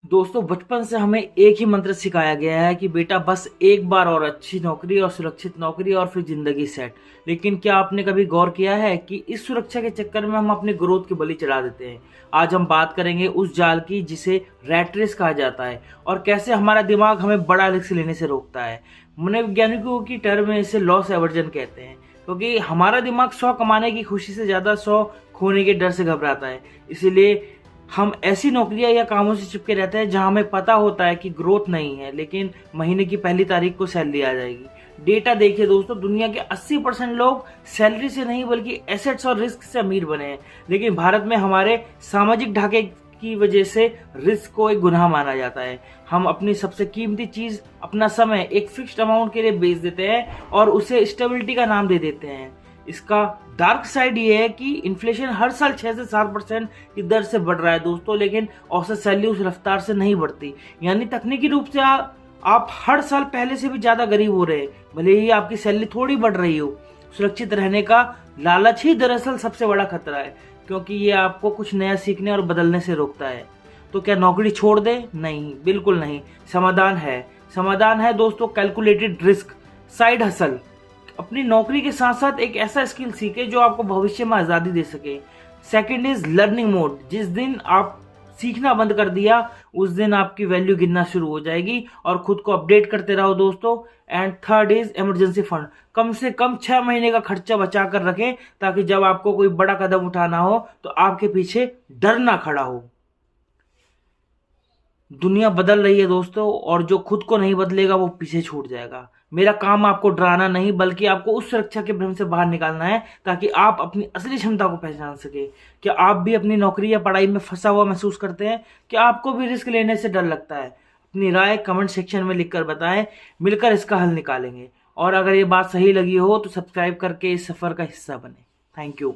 दोस्तों बचपन से हमें एक ही मंत्र सिखाया गया है कि बेटा बस एक बार और अच्छी नौकरी और सुरक्षित नौकरी और फिर जिंदगी सेट। लेकिन क्या आपने कभी गौर किया है कि इस सुरक्षा के चक्कर में हम अपने ग्रोथ की बलि चढ़ा देते हैं। आज हम बात करेंगे उस जाल की जिसे रैट रेस कहा जाता है और कैसे हमारा दिमाग हमें बड़ा रिस्क लेने से रोकता है। मनोवैज्ञानिकों की टर्म में इसे लॉस एवर्जन कहते हैं, क्योंकि हमारा दिमाग 100 कमाने की खुशी से ज्यादा 100 खोने के डर से घबराता है। इसीलिए हम ऐसी नौकरियां या कामों से चिपके रहते हैं जहां हमें पता होता है कि ग्रोथ नहीं है, लेकिन महीने की पहली तारीख को सैलरी आ जाएगी। डेटा देखिए दोस्तों, दुनिया के 80% लोग सैलरी से नहीं बल्कि एसेट्स और रिस्क से अमीर बने हैं। लेकिन भारत में हमारे सामाजिक ढांचे की वजह से रिस्क को एक गुनाह माना जाता है। हम अपनी सबसे कीमती चीज, अपना समय, एक फिक्स्ड अमाउंट के लिए बेच देते हैं और उसे स्टेबिलिटी का नाम दे देते हैं। इसका डार्क साइड ये है कि इन्फ्लेशन हर साल 6 से 7% की दर से बढ़ रहा है दोस्तों, लेकिन औसत सैलरी उस रफ्तार से नहीं बढ़ती। यानी तकनीकी रूप से आप हर साल पहले से भी ज्यादा गरीब हो रहे हैं, भले ही आपकी सैलरी थोड़ी बढ़ रही हो। सुरक्षित रहने का लालच ही दरअसल सबसे बड़ा खतरा है, क्योंकि ये आपको कुछ नया सीखने और बदलने से रोकता है। तो क्या नौकरी छोड़ दे? नहीं, बिल्कुल नहीं। समाधान है दोस्तों, कैलकुलेटेड रिस्क, साइड हसल। अपनी नौकरी के साथ साथ एक ऐसा स्किल सीखे जो आपको भविष्य में आजादी दे सके। Second is learning mode. जिस दिन आप सीखना बंद कर दिया उस दिन आपकी वैल्यू गिरना शुरू हो जाएगी, और खुद को अपडेट करते रहो दोस्तों। And third is emergency fund. कम से कम 6 महीने का खर्चा बचा कर रखें, ताकि जब आपको कोई बड़ा कदम उठाना हो तो आपके पीछे डर ना खड़ा हो। दुनिया बदल रही है दोस्तों, और जो खुद को नहीं बदलेगा वो पीछे छूट जाएगा। मेरा काम आपको डराना नहीं बल्कि आपको उस सुरक्षा के भ्रम से बाहर निकालना है, ताकि आप अपनी असली क्षमता को पहचान सके। क्या आप भी अपनी नौकरी या पढ़ाई में फंसा हुआ महसूस करते हैं? क्या आपको भी रिस्क लेने से डर लगता है? अपनी राय कमेंट सेक्शन में लिखकर बताएं, मिलकर इसका हल निकालेंगे। और अगर ये बात सही लगी हो तो सब्सक्राइब करके इस सफर का हिस्सा बने। Thank you.